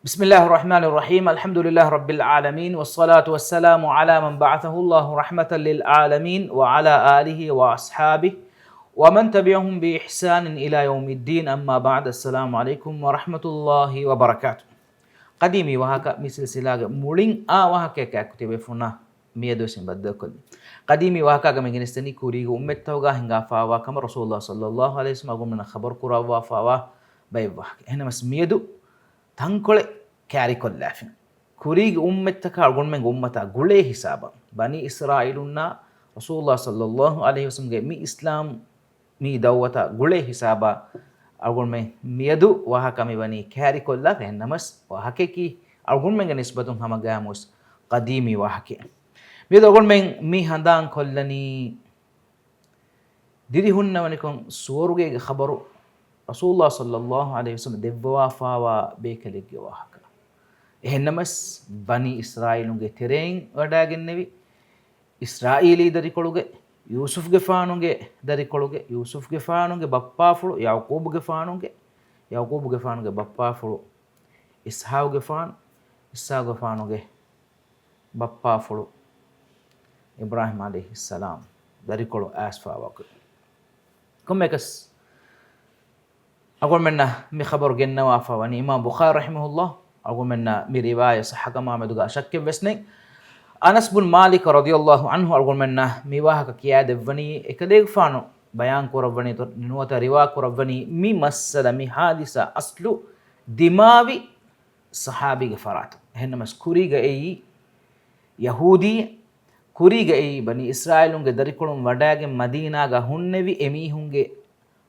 بسم الله الرحمن الرحيم الحمد لله رب العالمين والصلاة والسلام على من بعثه الله رحمة للعالمين وعلى آله وأصحابه ومن تبعهم بإحسان إلى يوم الدين أما بعد السلام عليكم ورحمة الله وبركاته قديمي وهكا مثل سلاغ مولين وهكا كتب فنا ميدو سنبدأ كل قديمي وهكا كما جنستني كوريغ أمتوغا هنغا فاوا كما رسول الله صلى الله عليه وسلم أقول من خبر كراوا فاوا بيبوا هنا مس ميدو ತಂಕೊಳೆ ಕ್ಯಾರಿಕೊಲ್ಲಾಫಿನ್ ಕುರಿಗೆ ಉಮ್ಮೆತ್ತಕ ಅಳ್ಗೊಂಡ್ಮೆಂಗೆ ಉಮ್ಮತ ಗುಳೆ ಹಿಸಾಬ ಬನಿ ಇಸ್ರಾಯಿಲುನ್ನ ರಸೂಲುಲ್ಲಾ ಸಲ್ಲಲ್ಲಾಹು ಅಲೈಹಿ ವಸಲ್ಲಂಗೆ ಮಿ ಇಸ್ಲಾಂ ಮಿ ದೌವತ ಗುಳೆ ಹಿಸಾಬ ಅಳ್ಗೊಂಡ್ಮೆ ಮಿಯದು ವಾಹಕ ಮಿ ಬನಿ ಕ್ಯಾರಿಕೊಲ್ಲಾಫ್ ನಮಸ್ ವಾಹಕೆ ಕಿ ಅಳ್ಗೊಂಡ್ಮೆಂಗೆ ನಿಸ್ಬತುಂ ಹಮಗಾಮುಸ್ ಕದೀಮಿ ವಾಹಕೆ ಮಿಯದು ಅಳ್ಗೊಂಡ್ಮೆಂಗೆ ಮಿ ಹಂದಾಂ ಕೊಲ್ಲನಿ ದಿದಿ ಹುನ್ನವನಿಕೊಂ ಸೋರುಗೆ ಖಬರು ರಸೂಲುಲ್ಲಾ ಸಲ್ಲಲ್ಲಾಹು ಅಲೈಹಿ ವಸಲ್ಲಂ ದೆವ್ವಾ ಫಾವಾ ಬೇಕಲಿಗೆ ವಾಹಕ එහෙන්නමස් බනි ඉස්රායිලුන්ගේ තෙරෙන් වඩාගෙන්නෙවි ඉස්රාඊලී දරිකොළුගේ යූසුෆ්ගේ ෆානුන්ගේ දරිකොළුගේ යූසුෆ්ගේ ෆානුන්ගේ බප්පාෆුළු යාකූබ්ගේ ෆානුන්ගේ බප්පාෆුළු ඉස්හාක්ගේ ෆානුන්ගේ බප්පාෆුළු ඉබ්‍රාහීම් අලයිහිස්සලාම් දරිකොළු ආස්ෆාවක කොම්මෙකස් أقول منا مي خبر جنة وافا وني إمام بخاري رحمه الله أقول منا مي رواية صح كما مدوغا شك بسني أنس بن مالك رضي الله عنه أقول منا مي واهك كياد وني إكديك فانو بيان كوربني نوتا روا كوربني مي مسألة مي حادثة أصله دماوي صحابي غفرات هنا مسكوري أي يهودي كوري أي بني إسرائيل دريكولم وداغ مدينة هنوي أميهونغ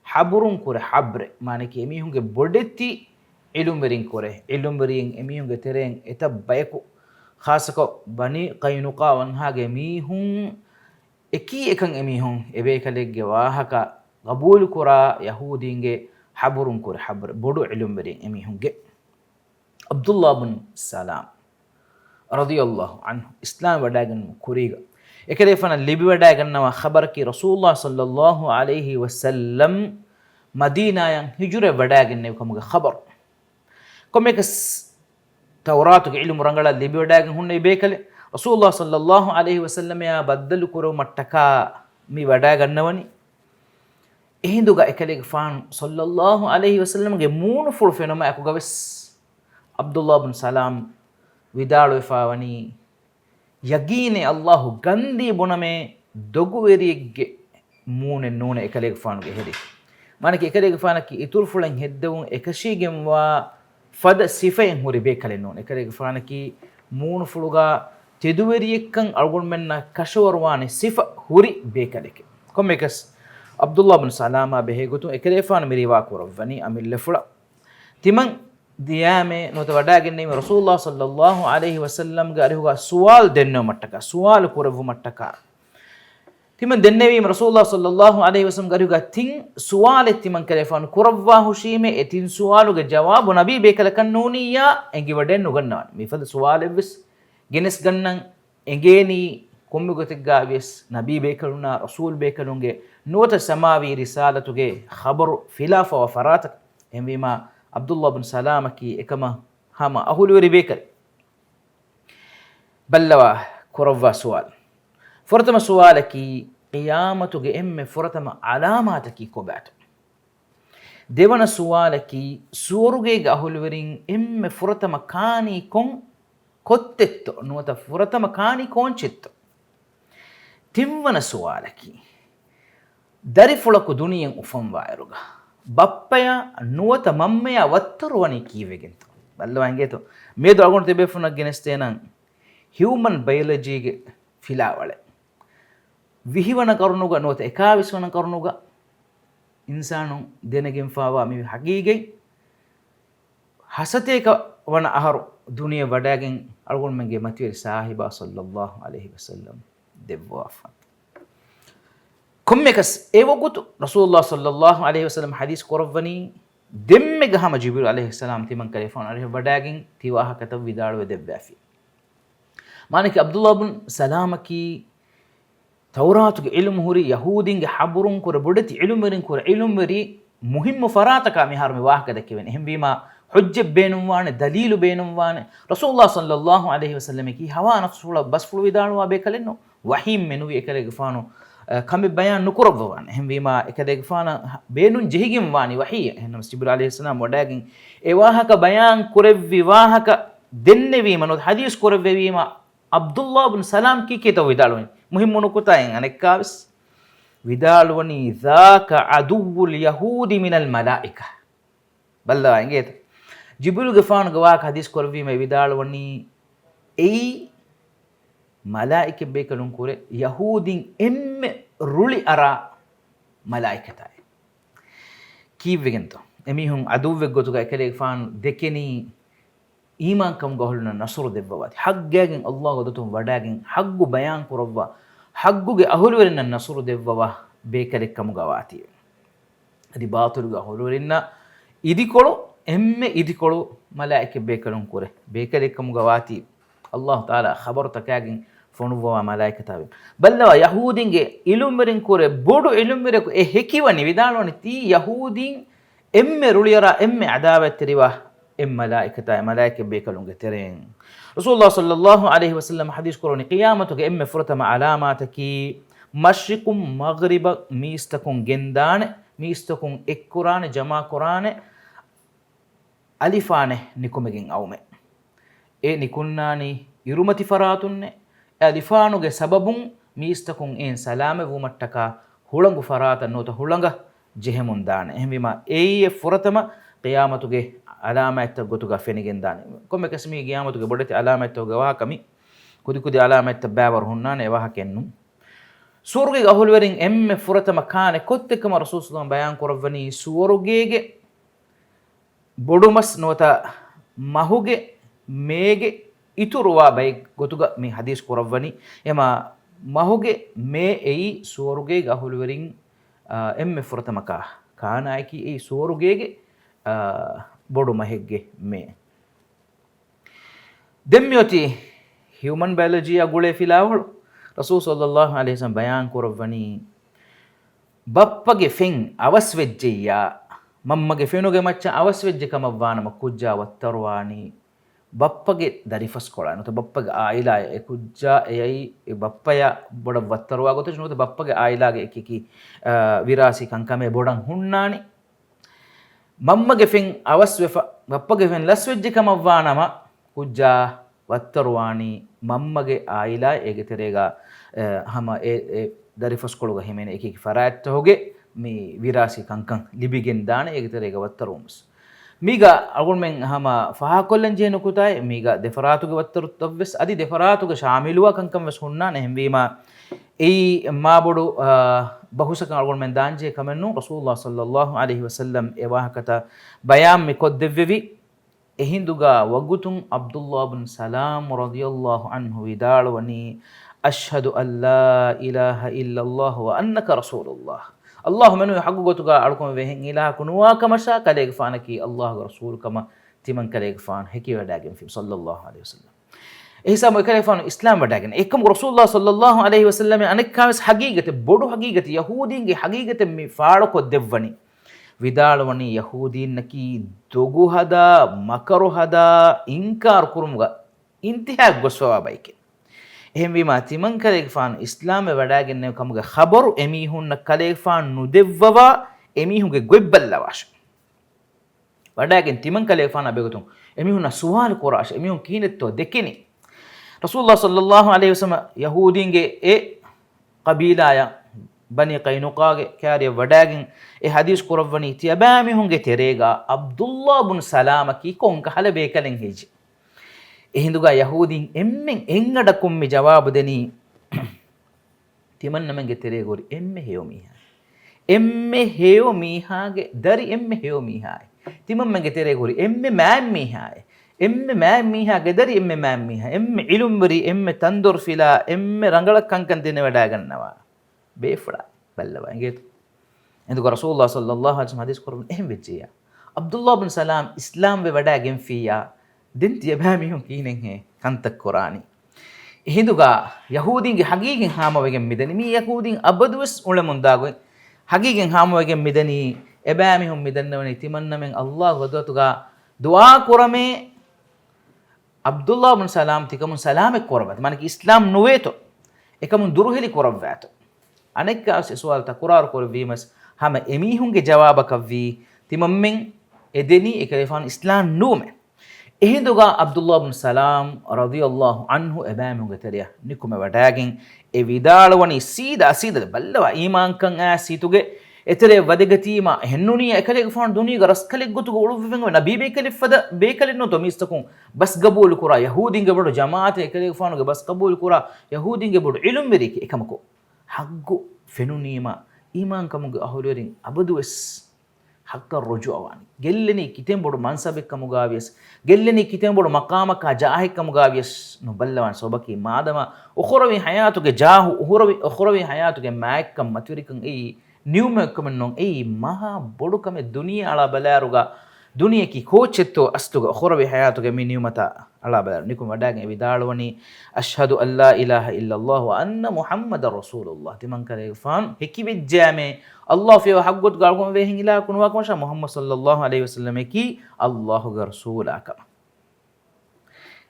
حبرون كره حبر معنی که امیهونگه بودتی علم برین کره علم برین امیهونگه ترین اتا بایکو خاص کو بنی قینقا ونهاگه امیهون اکی اکن امیهون ابیکلگه واهکا قبول کرا یهودینگه حبرون کره حبر بودو علم برین امیهونگه عبدالله بن سلام رضی الله عنه اسلام وداگن کوریگا එකදේ ෆන ලිබි වඩා ගන්නවා خبر කි රසූලුල්ලාහ සල්ලල්ලාහු අලයිහි වසල්ලම් මදීනායන් හිජුරේ වඩා ගන්නේ කොමගේ خبر කොමෙක තවරාතුගේ ඉල්මු රංගල ලිබි වඩා ගන්න හුන්නේ බේකලේ රසූලුල්ලාහ සල්ලල්ලාහු අලයිහි වසල්ලම් යා බද්දලු කරෝ මට්ටකා මි වඩා ගන්නවනි එහිඳුගා එකලේ ෆාන් සල්ලල්ලාහු අලයිහි වසල්ලම්ගේ මූණු ෆුල් ෆෙනම අකුගවස් අබ්දුල්ලාහ් බින් සලාම් විදාලෝ ෆාවනි යගීනේ අල්ලාහු ගන්දී බොනමේ දොගුවෙරියෙක්ගේ මූනේ නෝන එකලෙක ෆානුගේ හෙරි මානක එකලෙක ෆානකි ඉතුරු ෆුලෙන් හෙද්දවුන් එකශීගෙම්වා ෆද සිෆෙන් හුරි බේකලෙන් නෝන එකලෙක ෆානකි මූණු ෆුලුගා තෙදුවෙරියෙක්කන් අල්ගොන් මෙන්න කෂවරවානේ සිෆ හුරි බේකලෙක කොම්මෙකස් අබ්දුල්ලාහ් බින් සලාමා බෙහෙගුතු එකලෙක ෆාන මිරිවා කරවනි අමිල්ල ෆුලා තිමන් දියාමේ නොත වඩාගෙන්නේ රසූලුල්ලාහ සල්ලල්ලාහු අලයිහි වසල්ලම් ගාරිහුගා සුවාල් දෙන්නව මට්ටක සුවාල් කරවු මට්ටක තිමන් දෙන්නේවීම රසූලුල්ලාහ සල්ලල්ලාහු අලයිහි වසල්ලම් ගාරිහුගා තින් සුවාල් තිමන් කලේෆාන කරවවා හුෂීමේ එතින් සුවාලුගේ ජවාබ නබී බේකල කන්නෝනියා එංගි වඩෙන් නුගන්නවා මිෆද සුවාල් එවස් ගෙනස් ගන්නන් එංගේනි කොම්මුගතෙක් ගාවිස් නබී බේකලුනා රසූල් බේකලුන්ගේ නොත සමාවි රිසාලතුගේ خبر ෆිලාෆ වෆරාතක එම්වීමා عبدالله بن سلامكي إكما هما أهول وريبيكل بلوا كروا سؤال فرتم سؤالكي قيامتك إم فرتم علاماتكي كوبات ديوانا سؤالكي سورجيج أهول ورين إم فرتم كاني كون كتت نوتا فرتم كاني كون شت تمنا سؤالكي داري فلك دنيا أفهم وائرجا ಬಪ್ಪಯ ನುವತ ಮಮ್ಮೆಯ ಒತ್ತರುವನಿ ಕೀವೆಗಿಂತ ಬಲ್ಲವಂಗೇತು ಮೇದು ಅಗೊಂಡು ತೆಬೇಫುನ ಗೆನಸ್ತೇನಂ ಹ್ಯೂಮನ್ ಬಯಾಲಜಿಗೆ ಫಿಲಾವಳೆ ವಿಹಿವನ ಕರುನುಗ ನುವತ ಎಕಾವಿಸ್ವನ ಕರುನುಗ ಇನ್ಸಾನು ದೆನಗಿಂ ಫಾವಾ ಮಿ ಹಗೀಗೆ ಹಸತೇಕ ವನ ಅಹರು ದುನಿಯ ವಡಾಗಿನ್ ಅಳ್ಗೊಂಡು ಮಂಗೆ ಮತಿವೆ ಸಾಹಿಬಾ ಸಲ್ಲಲ್ಲಾಹು ಅಲೈಹಿ ವಸಲ್ಲಂ ದೆವ್ವಾಫ كمكس ايوغوتو رسول الله صلى الله عليه وسلم حديث قربني دمج هم جبريل عليه السلام تمن كليفون عليه بداغين تيواها كتب ودار ودبافي مانك عبد الله بن سلامكي تورات علم هوري يهودين حبرون كور بدتي علم مرين كور علم مري مهم فراتك مهار مواهك دكيون هم بما hujje beenumwane dalilu beenumwane rasulullah sallallahu alaihi wasallam ki hawa nafsula basfulu vidaluwa be kalenno wahim menu ekale gfanu kame bayan nukurabwane hemwima ekale gfana beenun jehigim wani wahiya henna jibril alaihi salam wadagin e wahaka bayan kurevvi wahaka dennevi manod hadis kurevvima abdullah ibn salam ki keto vidalwani muhimmu nukutayen anekkavis vidalwani dhaka aduwwul yahudi min al malaika balla ingeta jibril gafan gawak hadis korvi me vidalwani ei malaike bekalun kore yahudin emme ruli ara malaikata kivegento emihun aduwwe gotuga ekale gafan dekeni iman kam goholna nasru debbawati haggagen allah godotum wadagen haggu bayan kurabwa hagguge ahulwerenna nasru debbawa bekale kam gawati adi batuluga ahulwerenna idikolo emme idikolo malaike bekalun kore bekale kam gawati allah taala khabar takagin fonuwa malaikatabe ballawa yahudinge ilummerin kore bodu ilummere ko e hekiwani vidaloni ti yahudin emme ruliyara emme adawat riwa em malaikata malaike bekalunge tereng rasulullah sallallahu alaihi wasallam hadis koroni qiyamatuge emme furtama alamataki mashriqum maghriba mistakun gendane mistakun ekkurane jama qurane alifane nikumegen awme e nikunnani irumati faratunne alifanuge sababun mistakun en salame wumattaka hulangu farata nota hulanga jehemun dane ehmima eye furatama qiyamatuge alama etta gotuga fenigen dane komme kasmi qiyamatuge bodati alama etta gawa kami kudi kudi alama etta babar hunnane waha kennu surge ahulwerin emme furatama kane kottekama rasul sallallahu bayan koravani surugege bodumas nota mahuge mege ituruwa bay gotuga mi hadis koravani ema mahuge me ei suruge gahulwerin emme furatamaka kana ki ei surugege bodu mahegge me demmyoti human biology agule filawul rasul sallallahu alaihi wasallam bayan koravani bappage fen awaswejjeya mammage fenuge macca awaswejje kamavwana makujja wattarwani bappage darifas kolano to bappage aila e kujja ei bappaya boda wattarwa goto no to bappage ailage ekiki virasi kankame bodan hunnani mammage fen awaswefa bappage fen laswejje kamavwanama kujja wattarwani mammage aila egeterega hama e darifas koluga himene ekiki faraat hoge mi virasi kankan libigen dana egeterega wattarums miga agun men hama faha kollen jenu kutai miga defaratuge wattaru tavves adi defaratuge shamiluwa kankam ves hunna nehmbima ei mabodu bahusakan agun men danje kamennu rasulullah sallallahu alaihi wasallam ewa kata bayam mi koddevvi ehinduga wagutun abdullah ibn salam radhiyallahu anhu vidalwani ashhadu an la ilaha illa allah wa annaka rasulullah اللهم انه حقوقتك علكم وهن اله كنوا كما شاء كليك فانك الله رسول كما تمن كليك فان هكي وداغن في صلى الله عليه وسلم ايسا مو كليك فان اسلام وداغن اكم رسول الله صلى الله عليه وسلم انك كامس حقيقه بودو حقيقه يهودين حقيقه مي فاڑكو ديوني විදාලවනි යහූදීන්නකි දොගු හදා මකරු හදා ඉන්කාර් කුරුමුග ඉන්තිහාක් ගොස්වා බයිකේ එහෙම වීම තිමන් කලේක ෆාන් ඉස්ලාමේ වඩාගෙන කමුග ખબරු එමිහුන්න කලේක ෆාන් නුදෙව්වවා එමිහුගේ ගොබ්බල්ලවාෂ වඩාගෙන තිමන් කලේක ෆාන් අබෙගතුන් එමිහුන්න සුවාල් කුරාෂ එමිහුන් කීනෙත්තෝ දෙකෙනි රසූලුල්ලාහ සල්ලල්ලාහු අලයිහි වසල්ලම යහූදීන්ගේ ඒ කබීලාය bani qaynuqage kariya wadagen e hadis kurawani tiyabami hunge terega abdullah ibn salama ki konka hala bekalen heji e hinduga yahudin emmen engada kummi jawab deni timanna menge teregori emme heyo mihage dari emme heyo mihai timam menge teregori emme mam mihai emme mam mihage dari emme mam mihai emme ilumri emme tandur fila emme rangala kankan dene wadagannawa beefra ballava ingetu enduko rasulullah sallallahu alaihi wasallam hadis korun ehm vejjiya abdullah ibn salam islam ve wada genfiya denti abami hon kinen he kantak qurani hinduga yahudin ge hagigen hama wegen midani mi yahudin abadus ulemun dago hagigen hama wegen midani abami hon midannawani timanna men allah wadatuga ದುವಾ ಕುರಮೆ ಅಬ್ದುಲ್ಲಾ ಬನ್ ಸಲಾಮ್ ತಿಕಮುನ್ ಸಲಾಮೆ ಕೊರಬತ್ మనకి ಇಸ್ಲಾಂ ನುವೇತೋ එකමුන් දුරුහෙලි කොරවෑත අනෙක්කාස් සුවල් තකුරාරු කොරවීමස් හැම එමිහුන්ගේ ජවාබකවී තිමම්මෙන් එදෙනි එකලෙෆාන් ඉස්ලාම් නූමෙ එහෙදුගා අබ්දුල්ලාහ් බින් සලාම් රදියල්ලාහු අන්හු එබෑමුගේ තෙරිය නිකුම වඩාගෙන් ඒ විදාලවනි සීද බල්ලවා ඊමාන්කන් ඈසීතුගේ එතරේ වදගතීම හෙන්නුනිය එකලෙෆාන් දුනීග රස්කලෙක් ගොතුග උළුවෙන් නබී බේකලිෆද බේකලින්නු තොමිස්තකුන් බස් ගබූල් කුරා යහූදින්ගේ බඩ ජමාත එකලෙෆානුගේ බස් ගබූල් කුරා යහූදින්ගේ බඩ ඉලුම් වෙරිකි එකමකෝ හග්ගු ෆෙනුනීම ඊමාන්කමුගේ අහුලවරින් අබදුස් ಹಕ್ಕ ರುಜುಅವಾನಿ ಗೆಲ್ಲನಿ ಕಿತೆಂಬೊಡು ಮನ್ಸಬೆಕ್ಕಮುಗಾವಿಯಸ್ ಗೆಲ್ಲನಿ ಕಿತೆಂಬೊಡು ಮಕಾಮಕ ಜಾಹಿಕ್ಕಮುಗಾವಿಯಸ್ ನು ಬಲ್ಲವಾನ್ ಸೊಬಕಿ ಮಾದಮ ಉಖರವಿ ಹಯಾತುಗೆ ಜಾಹು ಉಖರವಿ ಹಯಾತುಗೆ ಮಾಯಕ್ಕಂ ಮತ್ವಿರಿಕಂ ಈ ನ್ಯೂಮೆಕ್ಕಮನ್ನೊಂ ಈ ಮಹಾ ಬೊಡುಕಮೆ ದುನಿಯಾ ಅಳ ಬಲಾರುಗ ದುನಿಯಕಿ ಕೋಚೆತ್ತು ಅಸ್ತುಗ ಉಖರವಿ ಹಯಾತುಗೆ ಮಿ ನ್ಯೂಮತ ಅಳ ಬಲಾರು ನಿಕುಂ ವಡಾಗೆ ವಿದಾಳವನಿ ಅಶ್ಹದು ಅಲ್ಲಾ ಇಲಾಹ ಇಲ್ಲಲ್ಲಾಹ್ ವ ಅನ್ನ ಮುಹಮ್ಮದ ರಸೂಲುಲ್ಲಾಹ್ ತಿಮಂಕರೆ ಫಾನ್ ಹೆಕಿವೆಜ್ಜಾಮೆ ಅಲ್ಲಾಹ್ ಫಿಯ ಹಗ್ಗುತ್ ಗಾಳ್ಗೊಮ ವೆ ಹಿಂಗಿಲಾ ಕುನುವಾ ಕುಮಶ ಮುಹಮ್ಮದ್ ಸಲ್ಲಲ್ಲಾಹು ಅಲೈಹಿ ವಸಲ್ಲಂ ಕಿ ಅಲ್ಲಾಹು ಗ ರಸೂಲಾಕ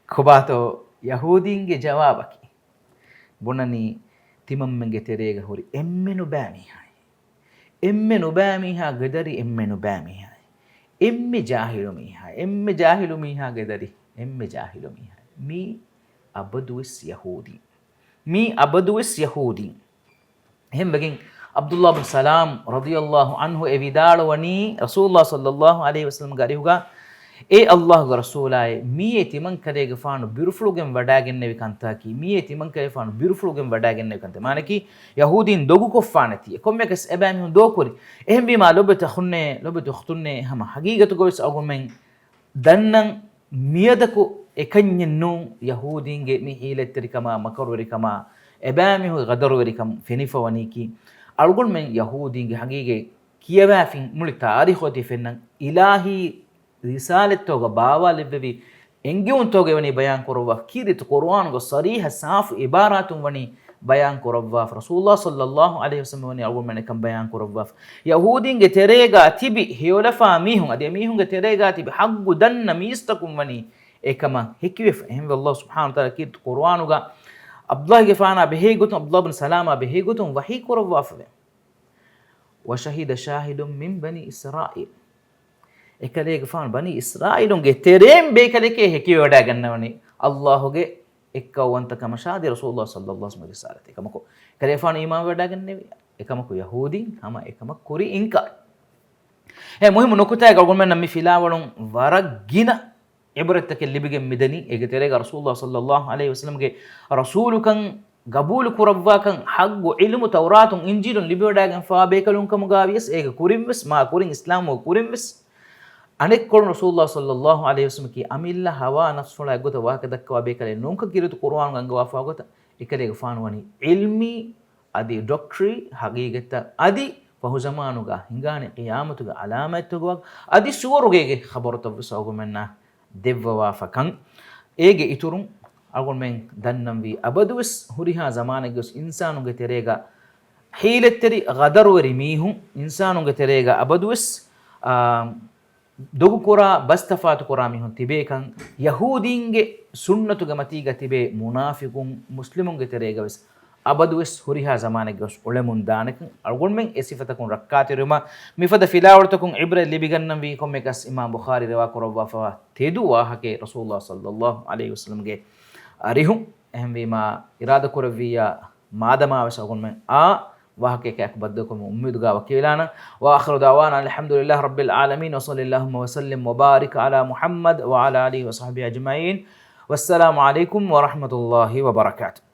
ಖುಬಾತೋ ಯಹೂದಿನ್ಗೆ ಜವಾಬಕಿ ಬುನನಿ ತಿಮಮ್ಮೆಂಗೆ ತೆರೆಗ ಹುರಿ ಎಮ್ಮೆನು ಬ್ಯಾಮಿಹಾಯ್ ಎಮ್ಮೆನು ಬ್ಯಾಮಿಹಾ ಗದರಿ ಎಮ್ಮೆನು ಬ್ಯಾಮಿಹಾಯ್ ಎಮ್ಮೆ ಜಾಹಿಲು ಮೀಹಾಯ್ ಎಮ್ಮೆ ಜಾಹಿಲು ಮೀಹಾ ಗದರಿ ಎಮ್ಮೆ ಜಾಹಿಲು ಮೀಹಾಯ್ ಮೀ ಅಬದುವಿಸ್ ಯಹೂದಿ එහෙම බගින් අබ්දුල්ලාහ් බින් සලාම් රදියල්ලාහු අන්හු ඒ විදාළවනි රසූලුල්ලාහ් සල්ලල්ලාහු අලයිහි වසල්ලම් ගරිහුගා ඒ අල්ලාහ්ගේ රසූලාය මීයේ තිමන් කරේග ෆානු බිරුෆුලුගෙන් වඩාගෙන්නේවි කන්තාකි මීයේ තිමන් කරේ ෆානු බිරුෆුලුගෙන් වඩාගෙන්නේවි කන්තා මානකි යහූදීන් දොගු කොෆානති කොම්මකස් එබෑමි හුන් දෝකුරි එහෙම බීමා ලොබත ඛුන්නේ හම හගීගතු ගොස් අගොමෙන් දන්නන් මියදකු එකඤ්ඤන්නු යහූදීන්ගේ මි හීලෙත්තරිකම මකරුවරිකම එබෑමි හු ගදරුවරිකම ෆෙනිෆවනිකි අල්ගොන් මෙන් යහූදීන්ගේ හගීගේ කියවෑෆින් මුලි තාරිඛෝති ෆෙන්නන් ඉලාහි ರಿಸಾಲೆತ್ತೋಗ ಬಾವಾಲೆವ್ವೆವಿ ಎಂಗಿಯುಂತೋಗೆ ವನಿ ಬಯಾನ್ ಕೊರವ್ವ ಕೀರಿತು ಕುರ್ಆನ್ಗೊ ಸರೀಹ ಸಾಫ್ ಇಬಾರಾತುಂ ವನಿ ಬಯಾನ್ ಕೊರವ್ವ ರಸೂಲುಲ್ಲಾಹ್ ಸಲ್ಲಲ್ಲಾಹು ಅಲೈಹಿ ವಸಲ್ಲಂ ವನಿ ಅವು ಮನೆ ಕಂ ಬಯಾನ್ ಕೊರವ್ವ ಯಹೂದಿನ್ಗೆ ತೆರೆಗ ತಿಬಿ ಹಿಯೋಲಫಾ ಮೀಹುಂ ಅದೆ ಮೀಹುಂಗೆ ತೆರೆಗ ತಿಬಿ ಹಗ್ಗು ದನ್ನ ಮೀಸ್ತಕುಂ ವನಿ ಏಕಮ ಹಿಕ್ವಿಫ್ ಎಹಂ ಅಲ್ಲಾಹ್ ಸುಬ್ಹಾನಹು ತಆಲಾ ಕೀರಿತು ಕುರ್ಆನುಗ ಅಬ್ದುಲ್ಲಾಹ್ಗೆ ಫಾನಾ ಬೆಹೇಗುತು ಅಬ್ದುಲ್ಲಾಹ್ ಬಿನ್ ಸಲಾಮ ಬೆಹೇಗುತು ವಹಿ ಕೊರವ್ವ ಫವೆ ವಶಹಿದ ಶಾಹಿದುಂ ಮಿನ್ ಬನಿ ಇಸ್ರಾಯಿಲ್ එකලේක ෆාන් බනි ඉස්රායිලුන්ගේ තෙරෙම් බේකලේකේ හැකිය වඩා ගන්නවනේ අල්ලාහුගේ එක්කවන්තකම ශාදී රසූලුල්ලාහ් සල්ලල්ලාහු අලයිහි වසල්ලම් එකමකෝ කලේ ෆාන් ඊමාන් වඩා ගන්නේවි එකමකෝ යහූදීන් හැම එකම කුරි ඉන්කා ඒ මුහිම නුකුතය ගල්ගොන් මි ෆිලාවලුන් වරගින ඉබරතක ලිබිගෙ මිදනි ඒක තෙරේක රසූලුල්ලාහ් සල්ලල්ලාහු අලයිහි වසල්ලම්ගේ රසූලුකන් ගබූල් කුරව්වාකන් හග්ගු ඉල්මු තවරාතුන් ඉන්ජීලුන් ලිබි වඩා ගන් ෆා බේකලුන් කම ගාවියස් ඒක කුරින්වස් මා කුරින් ඉස්ලාම් වෝ කුරින්වස් අනෙක් කොරන රසූලුල්ලාහ් සල්ලල්ලාහු අලයිහි වසල්ලම් කි අමිල්ලා හවා නෆ්සුලා ගොත වාක දක්වා බේකලේ නෝන්ක කිරුතු කුර්ආන් ගංගවා ෆාගොත එකලේක ෆානවනි ඉල්මි අදි ඩොක්ටරි හගීගත අදි පහු zamanuga ಹಿಂಗಾನೆ ಕಿಯಾಮತುಗ ಅಲಾಮತ್ತುಗ ಅದಿ ಸುವರುಗೆಗೆ ಖಬರತವ ಸೌಗಮನ್ನ ದೆವ್ವಾ ಫಕಂ ಏಗೆ ಇತುರುಂ ಅಲ್ಗೊನ್ ಮೆನ್ ದನ್ನಂ ವಿ ಅಬದುಸ್ ಹುರಿಹಾ zamanegus ಇನ್ಸಾನುಗೆ ತೆರೆಗ ಹೀಲೆತ್ತರಿ ಗದರುವರಿ ಮೀಹು ಇನ್ಸಾನುಗೆ ತೆರೆಗ ಅಬದುಸ್ ದೊಗು ಕೊರ ಬಸ್ತಫಾತು ಕೊರ ಮಿಹುನ್ ತಿಬೇಕಂ ಯಹೂದಿಂಗೆ ಸುನ್ನತುಗ ಮತಿಗ ತಿಬೆ ಮುನಾಫಿಕುಂ ಮುಸ್ಲಿಮುಂಗೆ ತೆರೆಗವೆಸ್ ಅಬದುವೆಸ್ ಹುರಿಹಾ ಜಮಾನೆಗಸ್ ಒಳೆಮುನ್ ದಾನಕಂ ಅಲ್ಗೊನ್ ಮೆನ್ ಎಸಿಫತಕುಂ ರಕ್ಕಾತಿರುಮ ಮಿಫದ ಫಿಲಾವರ್ತಕುಂ ಇಬ್ರ ಲಿಬಿಗನ್ನಂ ವಿ ಕೊಮ್ಮೆಕಸ್ ಇಮಾಮ್ ಬುಖಾರಿ ರವಾ ಕೊರವಾ ಫವಾ ತೆದು ವಾಹಕೆ ರಸೂಲುಲ್ಲಾಹ್ ಸಲ್ಲಲ್ಲಾಹು ಅಲೈಹಿ ವಸಲ್ಲಂಗೆ ಅರಿಹುಂ ಎಹಂ ವಿಮಾ ಇರಾದ ಕೊರವಿಯ ಮಾದಮಾವಸ ಅಲ್ಗೊನ್ ಮೆನ್ ಆ واحكي كأك بدكم أميد جا وكيلانا وآخر دعوانا الحمد لله رب العالمين وصلى اللهم وسلم وبارك على محمد وعلى آله وصحبه أجمعين والسلام عليكم ورحمة الله وبركاته.